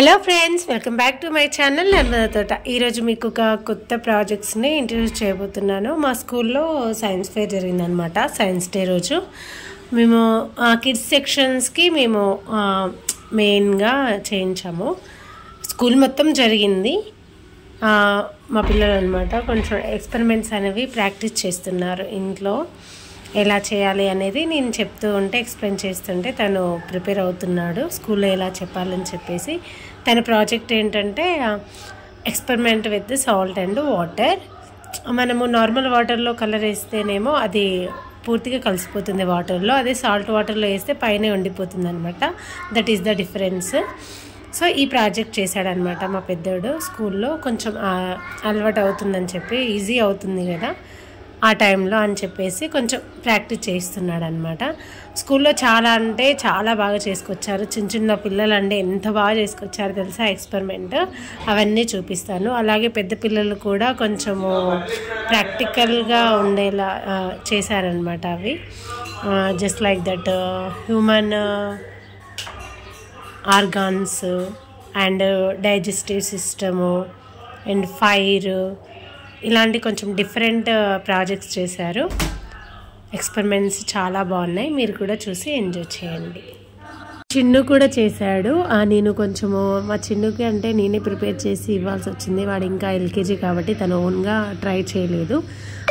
Hello friends, welcome back to my channel Narmada తోట. ఈరోజు మీకు ఒక కొత్త ప్రాజెక్ట్స్ని ఇంట్రడ్యూస్ చేయబోతున్నాను. మా స్కూల్లో సైన్స్ ఫేర్ జరిగిందనమాట. సైన్స్ డే రోజు మేము కిడ్స్ సెక్షన్స్కి మేము మెయిన్గా చేయించాము. స్కూల్ మొత్తం జరిగింది. మా పిల్లలు అనమాట కొంచెం ఎక్స్పెరిమెంట్స్ అనేవి ప్రాక్టీస్ చేస్తున్నారు. ఇంట్లో ఎలా చేయాలి అనేది నేను చెప్తూ ఉంటే, ఎక్స్ప్లెయిన్ చేస్తుంటే తను ప్రిపేర్ అవుతున్నాడు స్కూల్లో ఎలా చెప్పాలని చెప్పేసి. తన ప్రాజెక్ట్ ఏంటంటే experiment with salt and water. మనము నార్మల్ వాటర్లో కలర్ వేస్తేనేమో అది పూర్తిగా కలిసిపోతుంది వాటర్లో, అదే సాల్ట్ వాటర్లో వేస్తే పైనే ఉండిపోతుంది అనమాట. That is the difference. So ఈ ప్రాజెక్ట్ చేశాడనమాట మా పెద్దోడు. స్కూల్లో కొంచెం అలవాటు అవుతుందని చెప్పి, ఈజీ అవుతుంది కదా ఆ టైంలో అని చెప్పేసి కొంచెం ప్రాక్టీస్ చేస్తున్నాడు అనమాట. స్కూల్లో చాలా అంటే చాలా బాగా చేసుకొచ్చారు. చిన్న చిన్న పిల్లలు అంటే ఎంత బాగా చేసుకొచ్చారు తెలుసా ఎక్స్పెరిమెంట్. అవన్నీ చూపిస్తాను. అలాగే పెద్ద పిల్లలు కూడా కొంచెము ప్రాక్టికల్గా ఉండేలా చేశారనమాట. అవి just like that human organs and digestive system and fire, ఇలాంటి కొంచెం డిఫరెంట్ ప్రాజెక్ట్స్ చేశారు. ఎక్స్పెరిమెంట్స్ చాలా బాగున్నాయి, మీరు కూడా చూసి ఎంజాయ్ చేయండి. చిన్ను కూడా చేశాడు. నేను కొంచెము మా చిన్నుకి అంటే నేనే ప్రిపేర్ చేసి ఇవ్వాల్సి వచ్చింది. వాడు ఇంకా ఎల్కేజీ కాబట్టి తను ఓన్గా ట్రై చేయలేదు.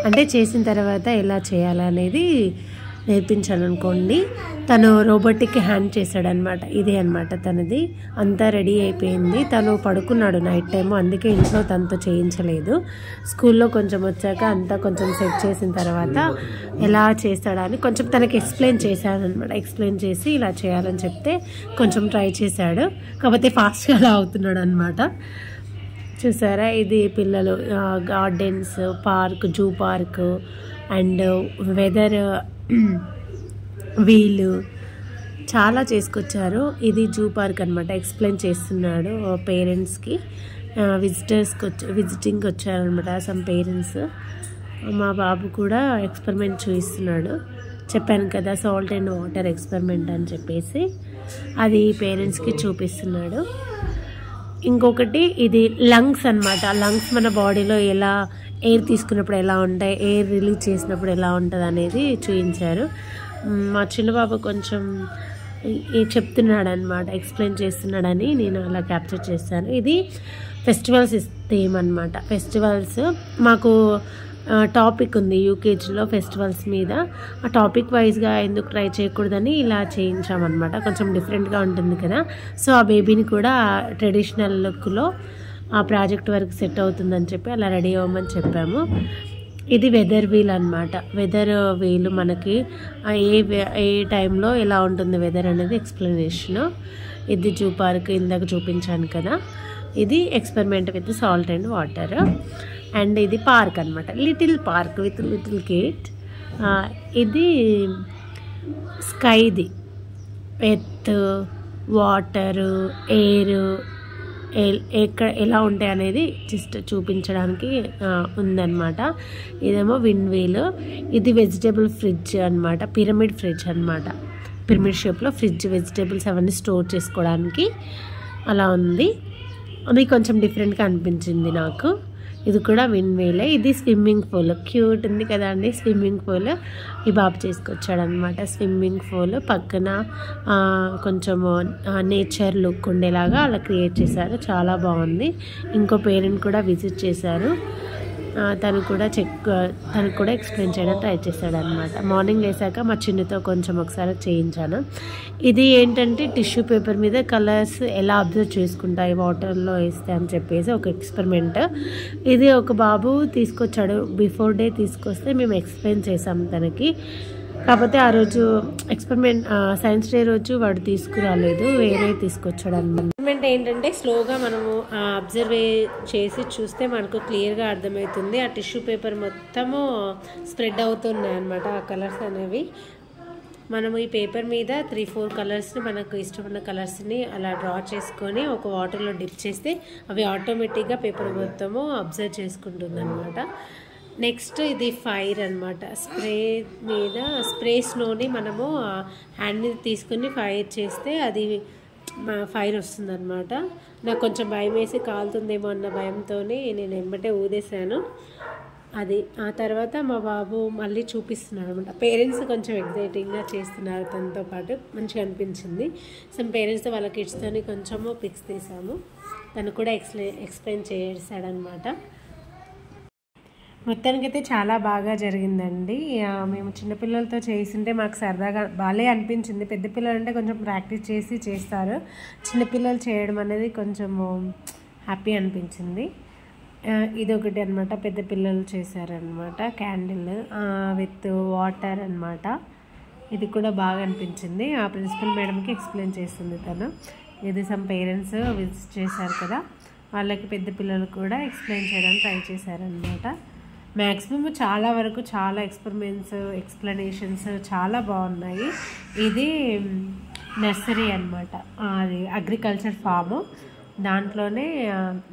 అంటే చేసిన తర్వాత ఎలా చేయాలనేది నేర్పించాను అనుకోండి. తను రోబోటిక్ హ్యాండ్ చేశాడనమాట. ఇదే అనమాట తనది. అంతా రెడీ అయిపోయింది. తను పడుకున్నాడు నైట్ టైము, అందుకే ఇంట్లో తనతో చేయించలేదు. స్కూల్లో కొంచెం వచ్చాక అంతా కొంచెం సెట్ చేసిన తర్వాత ఎలా చేస్తాడని కొంచెం తనకి ఎక్స్ప్లెయిన్ చేశాను అనమాట. ఎక్స్ప్లెయిన్ చేసి ఇలా చేయాలని చెప్తే కొంచెం ట్రై చేశాడు. కాకపోతే ఫాస్ట్గా అలా అవుతున్నాడు అనమాట. చూసారా, ఇది పిల్లలు gardens, park, zoo park and weather వీలు చాలా చేసుకొచ్చారు. ఇది జూ పార్క్ అనమాట. ఎక్స్ప్లెయిన్ చేస్తున్నాడు పేరెంట్స్కి. విజిటింగ్కి వచ్చారనమాట సమ్ పేరెంట్స్. మా బాబు కూడా ఎక్స్పెరిమెంట్ చూపిస్తున్నాడు. చెప్పాను కదా సాల్ట్ అండ్ వాటర్ ఎక్స్పెరిమెంట్ అని చెప్పేసి, అది పేరెంట్స్కి చూపిస్తున్నాడు. ఇంకొకటి ఇది లంగ్స్ అనమాట. లంగ్స్ మన బాడీలో ఎలా ఎయిర్ తీసుకున్నప్పుడు ఎలా ఉంటాయి, ఎయిర్ రిలీజ్ చేసినప్పుడు ఎలా ఉంటుంది అనేది చూపించారు. మా చిన్నబాబు కొంచెం చెప్తున్నాడు అనమాట, ఎక్స్ప్లెయిన్ చేస్తున్నాడని నేను అలా క్యాప్చర్ చేశాను. ఇది ఫెస్టివల్స్ థీమ్ అనమాట. ఫెస్టివల్స్ మాకు టాపిక్ ఉంది యూకేజీలో ఫెస్టివల్స్ మీద. ఆ టాపిక్ వైజ్గా ఎందుకు ట్రై చేయకూడదని ఇలా చేయించామన్నమాట. కొంచెం డిఫరెంట్గా ఉంటుంది కదా. సో ఆ బేబీని కూడా ట్రెడిషనల్ లుక్లో ఆ ప్రాజెక్ట్ వరకు సెట్ అవుతుందని చెప్పి అలా రెడీ అవ్వమని చెప్పాము. ఇది వెదర్ వీల్ అనమాట. వెదర్ వీల్ మనకి ఏ టైంలో ఎలా ఉంటుంది వెదర్ అనేది ఎక్స్ప్లెనేషను. ఇది జూ పార్క్ ఇందాక చూపించాను కదా. ఇది experiment with salt and water. And ఇది పార్క్ అనమాట, little park with little kid. ఇది స్కైది, ఎర్త్, వాటరు, ఎయిర్ ఎక్కడ ఎలా ఉంటాయి అనేది జస్ట్ చూపించడానికి ఉందన్నమాట. ఇదేమో విండ్ వీల్. ఇది వెజిటేబుల్ ఫ్రిడ్జ్ అనమాట, పిరమిడ్ ఫ్రిడ్జ్ అనమాట. పిరమిడ్ షేప్లో ఫ్రిడ్జ్, వెజిటేబుల్స్ అవన్నీ స్టోర్ చేసుకోవడానికి అలా ఉంది. అది కొంచెం డిఫరెంట్గా అనిపించింది నాకు. ఇది కూడా విండ్ వీలే. ఇది స్విమ్మింగ్ పూల్, క్యూట్ ఉంది కదా అండి స్విమ్మింగ్ పూల్. ఈ బాబు చేసుకొచ్చాడు అనమాట. స్విమ్మింగ్ పూల్ పక్కన కొంచెము నేచర్ లుక్ ఉండేలాగా అలా క్రియేట్ చేశారు. చాలా బాగుంది. ఇంకో పేరెంట్ కూడా విజిట్ చేశారు. తను కూడా ఎక్స్ప్లెయిన్ చేయడం ట్రై చేశాడు అనమాట. మార్నింగ్ లేసాక మా చిన్నతో కొంచెం ఒకసారి చేయించాను. ఇది ఏంటంటే టిష్యూ పేపర్ మీద కలర్స్ ఎలా అబ్జర్వ్ చేసుకుంటాయి వాటర్లో వేస్తే అని చెప్పేసి ఒక ఎక్స్పెరిమెంట్. ఇది ఒక బాబు తీసుకొచ్చాడు. బిఫోర్ డే తీసుకొస్తే మేము ఎక్స్ప్లెయిన్ చేసాం తనకి. కాకపోతే ఆ రోజు ఎక్స్పెరిమెంట్ సైన్స్ డే రోజు వాడు తీసుకురాలేదు, వేరే తీసుకొచ్చాడు అనమాట. ఎక్స్పెరిమెంట్ ఏంటంటే స్లోగా మనము అబ్జర్వ్ చేసి చూస్తే మనకు క్లియర్గా అర్థమవుతుంది. ఆ టిష్యూ పేపర్ మొత్తము స్ప్రెడ్ అవుతున్నాయి అనమాట ఆ కలర్స్ అనేవి. మనము ఈ పేపర్ మీద 3-4 కలర్స్ని, మనకు ఇష్టమైన కలర్స్ని అలా డ్రా చేసుకొని ఒక వాటర్లో డిప్ చేస్తే అవి ఆటోమేటిక్గా పేపర్ మొత్తము అబ్జర్వ్ చేసుకుంటుంది అనమాట. నెక్స్ట్ ఇది ఫైర్ అనమాట. స్ప్రే మీద స్ప్రే స్నోని మనము హ్యాండ్ మీద తీసుకుని ఫైర్ చేస్తే అది ఫైర్ వస్తుందన్నమాట. నాకు కొంచెం భయం వేసి కాలుతుందేమో అన్న భయంతో నేను వెంబటే ఊదేశాను. అది ఆ తర్వాత మా బాబు మళ్ళీ చూపిస్తున్నాడు అనమాట. పేరెంట్స్ కొంచెం ఎగ్జైటింగ్గా చేస్తున్నారు తనతో పాటు, మంచిగా అనిపించింది. సమ్ పేరెంట్స్తో వాళ్ళ కిడ్స్తో కొంచెము పిక్స్ తీసాము. తను కూడా ఎక్స్ప్లెయిన్ చేశాడనమాట. మొత్తానికైతే చాలా బాగా జరిగిందండి. మేము చిన్నపిల్లలతో చేస్తుంటే మాకు సరదాగా బాగా అనిపించింది. పెద్ద పిల్లలు అంటే కొంచెం ప్రాక్టీస్ చేసి చేస్తారు, చిన్నపిల్లలు చేయడం అనేది కొంచెము హ్యాపీ అనిపించింది. ఇదొకటి అనమాట, పెద్ద పిల్లలు చేశారనమాట. క్యాండిల్ విత్ వాటర్ అనమాట. ఇది కూడా బాగా అనిపించింది. ఆ ప్రిన్సిపల్ మేడంకి ఎక్స్ప్లెయిన్ చేస్తుంది తను. ఇది సమ్ పేరెంట్స్ విజిట్ చేశారు కదా, వాళ్ళకి పెద్ద పిల్లలు కూడా ఎక్స్ప్లెయిన్ చేయడానికి ట్రై చేశారనమాట. మ్యాక్సిమం చాలా వరకు చాలా ఎక్స్ప్లెనేషన్స్ చాలా బాగున్నాయి. ఇది నర్సరీ అనమాట, అది అగ్రికల్చర్ ఫాము, దాంట్లోనే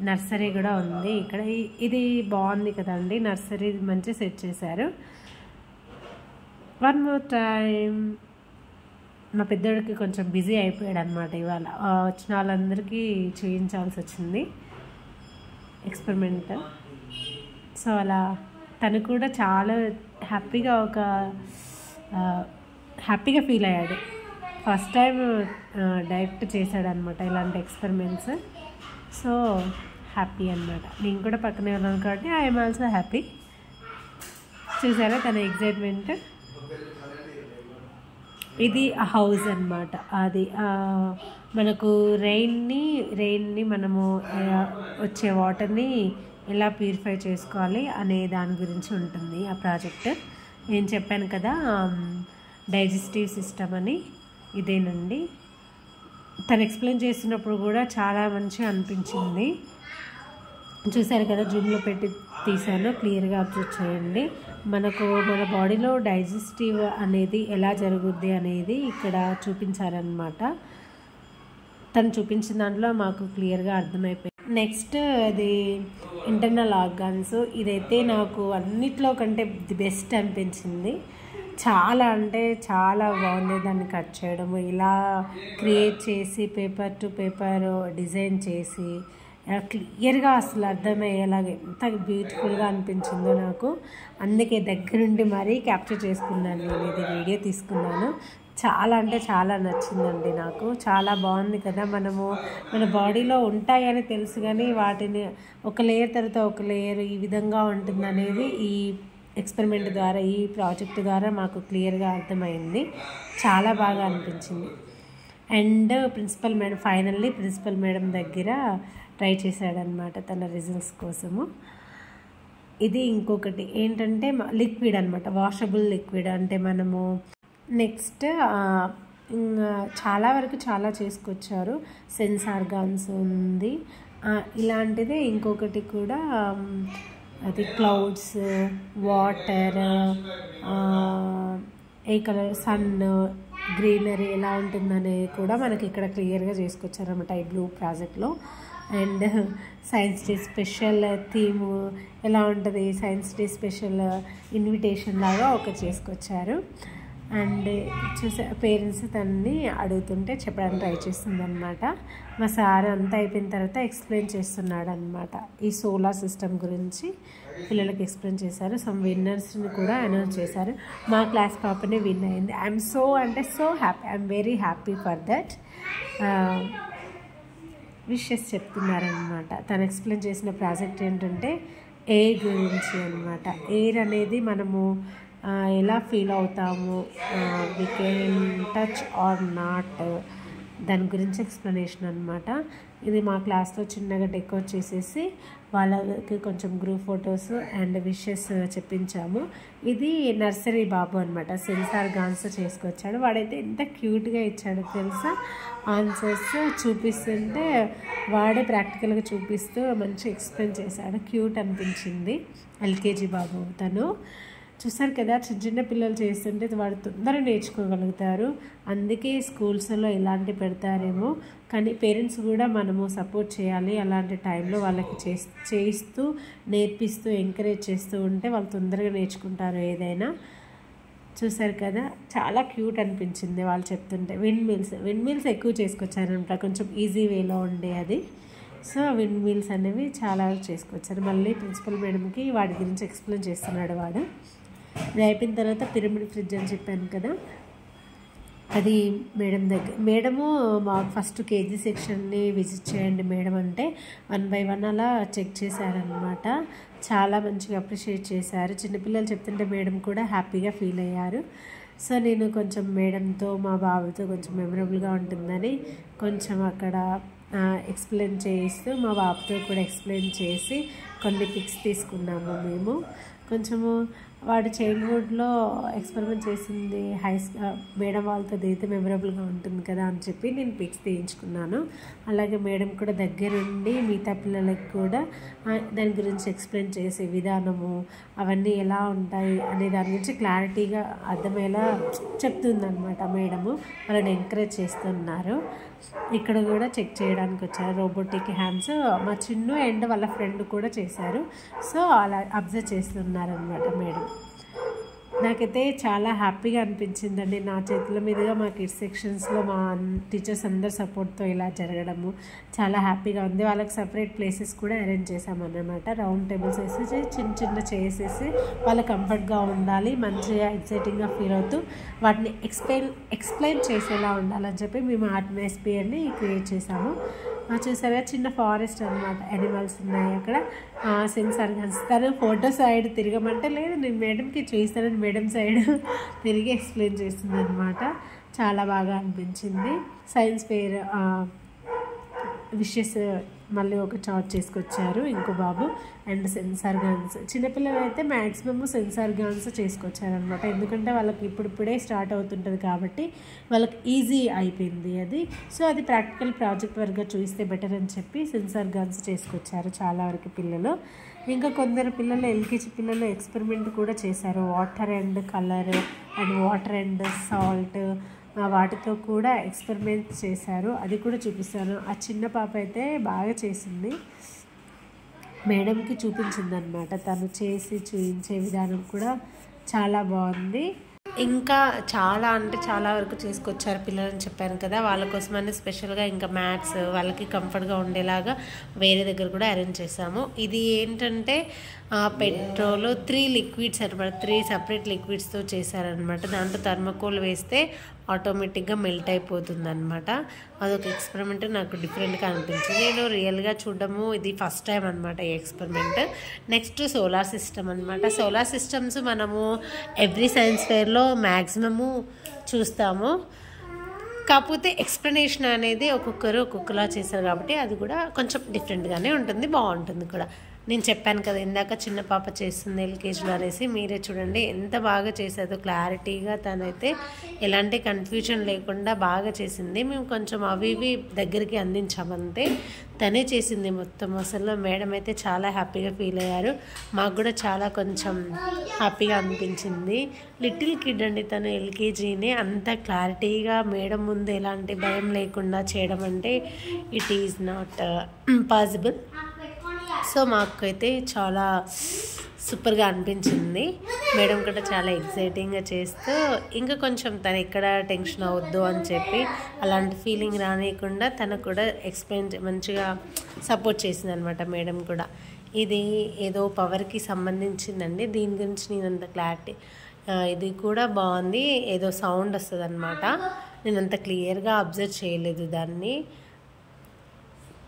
నర్సరీ కూడా ఉంది ఇక్కడ. ఇది బాగుంది కదండి, నర్సరీ మంచి సెట్ చేశారు. వన్ మోర్ టైం మా పెద్దోడికి కొంచెం బిజీ అయిపోయాడు అనమాట. ఇవాళ వచ్చిన వాళ్ళందరికీ చేయించాల్సి వచ్చింది ఎక్స్పెరిమెంట్. సో అలా తను కూడా చాలా హ్యాపీగా ఫీల్ అయ్యాడు. ఫస్ట్ టైం డైరెక్ట్ చేశాడనమాట ఇలాంటి ఎక్స్పెరిమెంట్స్. సో హ్యాపీ అనమాట. నేను కూడా పక్కనే ఉన్నాను కాబట్టి ఐఎమ్ ఆల్సో హ్యాపీ. చూసారా తన ఎగ్జైట్మెంట్. ఇది హౌస్ అనమాట. అది మనకు రెయిన్ని మనము వచ్చే వాటర్ని ఎలా ప్యూరిఫై చేసుకోవాలి అనే దాని గురించి ఉంటుంది ఆ ప్రాజెక్ట్. నేను చెప్పాను కదా డైజెస్టివ్ సిస్టమ్ అని, ఇదేనండి. తను ఎక్స్ప్లెయిన్ చేస్తున్నప్పుడు కూడా చాలా మంచిగా అనిపించింది. చూసారు కదా, జూమ్లో పెట్టి తీసాను, క్లియర్గా అబ్జర్వ్ చేయండి. మన బాడీలో డైజెస్టివ్ అనేది ఎలా జరుగుద్ది అనేది ఇక్కడ చూపించారనమాట. తను చూపించిన దాంట్లో మాకు క్లియర్గా అర్థమైపోయింది. నెక్స్ట్ అది ఇంటర్నల్ ఆర్గాన్స్. ఇదైతే నాకు అన్నిట్లో కంటే ది బెస్ట్ అనిపించింది. చాలా అంటే చాలా బాగుంది దాన్ని కట్ చేయడము, ఇలా క్రియేట్ చేసి పేపర్ టు పేపర్ డిజైన్ చేసి క్లియర్గా అసలు అర్థమయ్యేలాగా ఎంత బ్యూటిఫుల్గా అనిపించిందో నాకు. అందుకే దగ్గరుండి మరీ క్యాప్చర్ చేసుకున్నాను, నేను ఇది వీడియో తీసుకున్నాను. చాలా అంటే చాలా నచ్చిందండి నాకు. చాలా బాగుంది కదా. మన బాడీలో ఉంటాయని తెలుసు కానీ వాటిని ఒక లేయర్ తర్వాత ఒక లేయర్ ఈ విధంగా ఉంటుందనేది ఈ ఎక్స్పెరిమెంట్ ద్వారా, ఈ ప్రాజెక్ట్ ద్వారా మాకు క్లియర్గా అర్థమైంది. చాలా బాగా అనిపించింది. అండ్ ఫైనల్లీ ప్రిన్సిపల్ మేడం దగ్గర ట్రై చేశాడనమాట తన రిజల్ట్స్ కోసము. ఇది ఇంకొకటి ఏంటంటే లిక్విడ్ అనమాట, వాషబుల్ లిక్విడ్. అంటే మనము నెక్స్ట్ చాలా వరకు చాలా చేసుకొచ్చారు. సెన్స్ ఆర్గాన్స్ ఉంది. ఇలాంటిదే ఇంకొకటి కూడా, అది క్లౌడ్స్, వాటర్, ఏ కలర్, సన్, గ్రీనరీ ఎలా ఉంటుందని కూడా మనకి ఇక్కడ క్లియర్గా చేసుకొచ్చారన్నమాట ఈ బ్లూ ప్రాజెక్ట్లో. And science day special theme ఎలా ఉంటుంది, సైన్స్ డే స్పెషల్ ఇన్విటేషన్ లాగా ఒకటి చేసుకొచ్చారు. అండ్ పేరెంట్స్ తనని అడుగుతుంటే చెప్పడానికి ట్రై చేస్తుందన్నమాట. మా సార్ అంతా అయిపోయిన తర్వాత ఎక్స్ప్లెయిన్ చేస్తున్నాడు అనమాట. ఈ సోలార్ సిస్టమ్ గురించి పిల్లలకి ఎక్స్ప్లెయిన్ చేశారు. సమ్ విన్నర్స్ని కూడా అనౌన్స్ చేశారు. మా క్లాస్ పాపనే విన్ అయింది. I'm so happy. I'm very happy for that. Wishes చెప్తున్నారనమాట. తను ఎక్స్ప్లెయిన్ చేసిన ప్రాజెక్ట్ ఏంటంటే ఎయిర్ గురించి అనమాట. ఎయిర్ అనేది మనము ఎలా ఫీల్ అవుతాము, we can touch or not, దాని గురించి ఎక్స్ప్లెనేషన్ అనమాట. ఇది మా క్లాస్లో చిన్నగా డెకోర్ చేసేసి వాళ్ళకి కొంచెం గ్రూప్ ఫొటోస్ అండ్ విషెస్ చెప్పించాము. ఇది నర్సరీ బాబు అనమాట, సెన్సార్ గాన్స్ చేసుకొచ్చాడు. వాడైతే ఎంత క్యూట్గా ఇచ్చాడో తెలుసా, ఆన్సర్స్ చూపిస్తుంటే వాడే ప్రాక్టికల్గా చూపిస్తూ మంచిగా ఎక్స్ప్లెయిన్ చేశాడు. క్యూట్ అనిపించింది. ఎల్కేజీ బాబు తను. చూసారు కదా, చిన్న పిల్లలు చేస్తుంటే వాడు తొందరగా నేర్చుకోగలుగుతారు. అందుకే స్కూల్స్లో ఇలాంటి పెడతారేమో, కానీ పేరెంట్స్ కూడా మనము సపోర్ట్ చేయాలి. అలాంటి టైంలో వాళ్ళకి చేయిస్తూ నేర్పిస్తూ ఎంకరేజ్ చేస్తూ ఉంటే వాళ్ళు తొందరగా నేర్చుకుంటారు ఏదైనా. చూసారు కదా, చాలా క్యూట్ అనిపించింది వాళ్ళు చెప్తుంటే. విండ్ మిల్స్ ఎక్కువ చేసుకొచ్చారనమాట, కొంచెం ఈజీ వేలో ఉండే అది. సో విండ్ మిల్స్ అనేవి చాలా చేసుకొచ్చారు. మళ్ళీ ప్రిన్సిపల్ మేడంకి వాటి గురించి ఎక్స్ప్లెయిన్ చేస్తున్నాడు వాడు. ఇది అయిపోయిన తర్వాత పిరమిడ్ ఫ్రిడ్జ్ అని చెప్పాను కదా, అది మేడము మాకు ఫస్ట్ కేజీ సెక్షన్ని విజిట్ చేయండి మేడం అంటే 1 by 1 అలా చెక్ చేశారనమాట. చాలా మంచిగా అప్రిషియేట్ చేశారు. చిన్నపిల్లలు చెప్తుంటే మేడం కూడా హ్యాపీగా ఫీల్ అయ్యారు. సో నేను కొంచెం మేడంతో మా బాబుతో కొంచెం మెమరబుల్గా ఉంటుందని కొంచెం అక్కడ ఎక్స్ప్లెయిన్ చేస్తూ మా బాబుతో కూడా ఎక్స్ప్లెయిన్ చేసి కొన్ని పిక్స్ తీసుకున్నాము మేము. కొంచెము వాడు చైల్డ్హుడ్లో ఎక్స్పెరిమెంట్ చేసింది మేడం వాళ్ళతో అయితే మెమరబుల్గా ఉంటుంది కదా అని చెప్పి నేను పిక్స్ తీయించుకున్నాను. అలాగే మేడం కూడా దగ్గరుండి మిగతా పిల్లలకి కూడా దాని గురించి ఎక్స్ప్లెయిన్ చేసే విధానము అవన్నీ ఎలా ఉంటాయి అనే దాని గురించి క్లారిటీగా అర్థమయ్యేలా చెప్తుందన్నమాట మేడము. వాళ్ళని ఎంకరేజ్ చేస్తున్నారు. ఇక్కడ కూడా చెక్ చేయడానికి వచ్చారు రోబోటిక్ హ్యాండ్స్. మా చిన్ను అండ్ వాళ్ళ ఫ్రెండ్ కూడా చేశారు. సో అలా అబ్జర్వ్ చేస్తున్నారనమాట మేడం. నాకైతే చాలా హ్యాపీగా అనిపించిందండి. నా చేతుల మీదుగా మా కిడ్స్ సెక్షన్స్లో మా టీచర్స్ అందరు సపోర్ట్తో ఇలా జరగడము చాలా హ్యాపీగా ఉంది. వాళ్ళకి సపరేట్ ప్లేసెస్ కూడా అరేంజ్ చేసామన్నమాట. రౌండ్ టేబుల్స్ వేసి చిన్న చైర్స్ వేసి వాళ్ళ కంఫర్ట్గా ఉండాలి, మంచిగా ఎక్సైటింగ్గా ఫీల్ అవుతూ వాటిని ఎక్స్ప్లెయిన్ చేసేలా ఉండాలని చెప్పి మేము అట్మాస్ఫియర్ని క్రియేట్ చేసాము. చూసారా, చిన్న ఫారెస్ట్ అనమాట, యానిమల్స్ ఉన్నాయి అక్కడ. సెన్సార్ గన్స్ తను ఫోటో సైడ్ తిరగమంటే లేదు, నేను మేడంకి చూస్తానని మేడం సైడ్ తిరిగి ఎక్స్ప్లెయిన్ చేస్తుంది అనమాట. చాలా బాగా అనిపించింది. సైన్స్ ఫెయిర్ విషెస్ మళ్ళీ ఒక చార్ట్ చేసుకొచ్చారు ఇంకో బాబు. అండ్ సెన్సార్ గన్స్ చిన్నపిల్లలు అయితే మ్యాక్సిమమ్ సెన్సార్ గన్స్ చేసుకొచ్చారనమాట. ఎందుకంటే వాళ్ళకి ఇప్పుడిప్పుడే స్టార్ట్ అవుతుంటుంది కాబట్టి వాళ్ళకి ఈజీ అయిపోయింది అది. సో అది ప్రాక్టికల్ ప్రాజెక్ట్ వర్క్గా చూస్తే బెటర్ అని చెప్పి సెన్సార్ గన్స్ చేసుకొచ్చారు చాలా వరకు పిల్లలు. ఇంకా కొందరు పిల్లలు ఎల్కేజీ పిల్లలు ఎక్స్పెరిమెంట్ కూడా చేశారు. Water and colour and water and salt వాటితో కూడా ఎక్స్పెరిమెంట్ చేశారు. అది కూడా చూపిస్తాను. ఆ చిన్న పాప అయితే బాగా చేసింది, మేడంకి చూపించిందనమాట. తను చేసి చూపించే విధానం కూడా చాలా బాగుంది. ఇంకా చాలా అంటే చాలా వరకు చేసుకొచ్చారు పిల్లలని చెప్పాను కదా, వాళ్ళ కోసమని స్పెషల్గా ఇంకా మ్యాట్స్ వాళ్ళకి కంఫర్ట్గా ఉండేలాగా వేరే దగ్గర కూడా అరేంజ్ చేసాము. ఇది ఏంటంటే పెట్రోల్ 3 లిక్విడ్స్ అనమాట, 3 సపరేట్ లిక్విడ్స్తో చేశారనమాట. దాంట్లో థర్మోకోల్ వేస్తే ఆటోమేటిక్గా మెల్ట్ అయిపోతుంది అనమాట. అదొక ఎక్స్పెరిమెంట్ నాకు డిఫరెంట్గా అనిపించింది. నేను రియల్గా చూడడము ఇది ఫస్ట్ టైం అనమాట ఈ ఎక్స్పెరిమెంట్. నెక్స్ట్ సోలార్ సిస్టమ్ అనమాట. సోలార్ సిస్టమ్స్ మనము ఎవ్రీ సైన్స్ ఫెయిర్లో మ్యాక్సిమము చూస్తాము. కాకపోతే ఎక్స్ప్లెనేషన్ అనేది ఒక్కొక్కలా చేశారు కాబట్టి అది కూడా కొంచెం డిఫరెంట్గానే ఉంటుంది, బాగుంటుంది కూడా. నేను చెప్పాను కదా ఇందాక చిన్న పాప చేస్తుంది ఎల్కేజీలో అనేసి, మీరే చూడండి ఎంత బాగా చేసేదో క్లారిటీగా. తనైతే ఎలాంటి కన్ఫ్యూజన్ లేకుండా బాగా చేసింది. మేము కొంచెం అవి ఇవి దగ్గరికి అందించామంతే, తనే చేసింది మొత్తం. అసలు మేడం అయితే చాలా హ్యాపీగా ఫీల్ అయ్యారు. మాకు కూడా చాలా కొంచెం హ్యాపీగా అనిపించింది. లిటిల్ కిడ్ అండి తను, ఎల్కేజీని అంత క్లారిటీగా మేడం ముందు ఎలాంటి భయం లేకుండా చేయడం అంటే it is not possible. So మాకైతే చాలా సూపర్గా అనిపించింది. మేడం కూడా చాలా ఎక్సైటింగ్గా చేస్తూ ఇంకా కొంచెం తను ఎక్కడ టెన్షన్ అవ్వద్దు అని చెప్పి అలాంటి ఫీలింగ్ రానియకుండా తను కూడా ఎక్స్ప్లెయిన్ మంచిగా సపోర్ట్ చేసింది అనమాట మేడం కూడా. ఇది ఏదో పవర్కి సంబంధించిందండి, దీని గురించి నేను అంత క్లారిటీ, ఇది కూడా బాగుంది. ఏదో సౌండ్ వస్తుంది అనమాట, నేను అంత క్లియర్గా అబ్జర్వ్ చేయలేదు దాన్ని.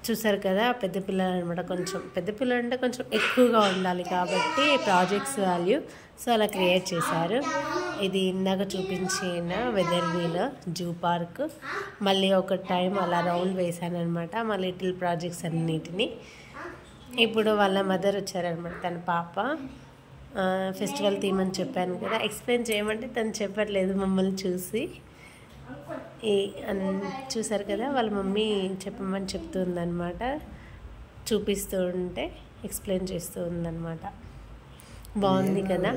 చూసారు కదా, పెద్ద పిల్లలు అనమాట. కొంచెం పెద్ద పిల్లలు అంటే కొంచెం ఎక్కువగా ఉండాలి కాబట్టి ప్రాజెక్ట్స్ వాల్యూ, సో అలా క్రియేట్ చేశారు. ఇది ఇందాక చూపించిన వెదర్ వీల్ జూ పార్క్. మళ్ళీ ఒక టైం అలా రౌండ్ వేసాను అనమాట మా లిటిల్ ప్రాజెక్ట్స్ అన్నిటినీ. ఇప్పుడు వాళ్ళ మదర్ వచ్చారనమాట, తన పాప. ఫెస్టివల్ థీమ్ అని చెప్పాను కదా, ఎక్స్ప్లెయిన్ చేయమంటే తను చెప్పట్లేదు మమ్మల్ని చూసి. చూసారు కదా, వాళ్ళ మమ్మీ చెప్పమని చెప్తుందన్నమాట, చూపిస్తూ ఉంటే ఎక్స్ప్లెయిన్ చేస్తూ ఉందన్నమాట. బాగుంది కదా.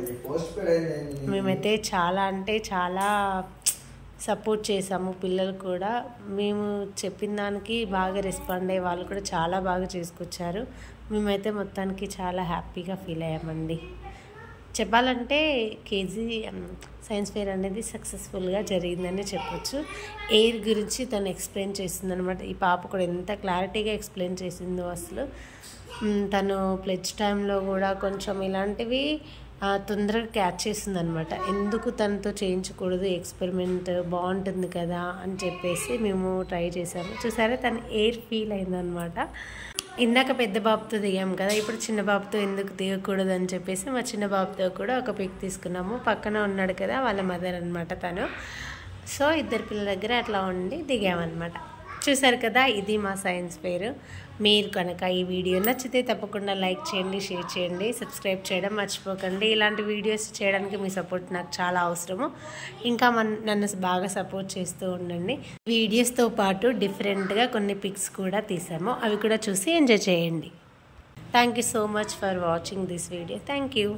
మేమైతే చాలా అంటే చాలా సపోర్ట్ చేసాము. పిల్లలు కూడా మేము చెప్పిన దానికి బాగా రెస్పాండ్ అయ్యే వాళ్ళు కూడా చాలా బాగా చేసుకొచ్చారు. మేమైతే మొత్తానికి చాలా హ్యాపీగా ఫీల్ అయ్యామండి. చెప్పాలంటే కేజీ సైన్స్ ఫేర్ అనేది సక్సెస్ఫుల్గా జరిగిందని చెప్పొచ్చు. ఎయిర్ గురించి తను ఎక్స్ప్లెయిన్ చేసింది అనమాట. ఈ పాప కూడా ఎంత క్లారిటీగా ఎక్స్ప్లెయిన్ చేసిందో అసలు. తను ప్లెడ్జ్ టైంలో కూడా కొంచెం ఇలాంటివి తొందరగా క్యాచ్ చేసింది అనమాట. ఎందుకు తనతో చేయించకూడదు, ఎక్స్పెరిమెంట్ బాగుంటుంది కదా అని చెప్పేసి మేము ట్రై చేసాము. చూసారా తను ఎయిర్ ఫీల్ అయిందనమాట. ఇందాక పెద్ద బాబుతో దిగాం కదా, ఇప్పుడు చిన్న బాబుతో ఎందుకు దిగకూడదు అని చెప్పేసి మా చిన్న బాబుతో కూడా ఒక పిక్ తీసుకున్నాము. పక్కన ఉన్నాడు కదా వాళ్ళ మదర్ అనమాట తను. సో ఇద్దరు పిల్లల దగ్గర అట్లా ఉండి దిగామన్నమాట. చూసారు కదా, ఇది మా సైన్స్ ఫేర్. మీరు కనుక ఈ వీడియో నచ్చితే తప్పకుండా లైక్ చేయండి, షేర్ చేయండి, సబ్స్క్రైబ్ చేయడం మర్చిపోకండి. ఇలాంటి వీడియోస్ చేయడానికి మీ సపోర్ట్ నాకు చాలా అవసరము. ఇంకా నన్ను బాగా సపోర్ట్ చేస్తూ ఉండండి. వీడియోస్తో పాటు డిఫరెంట్గా కొన్ని పిక్స్ కూడా తీసాము, అవి కూడా చూసి ఎంజాయ్ చేయండి. Thank you so much for watching this video. Thank you.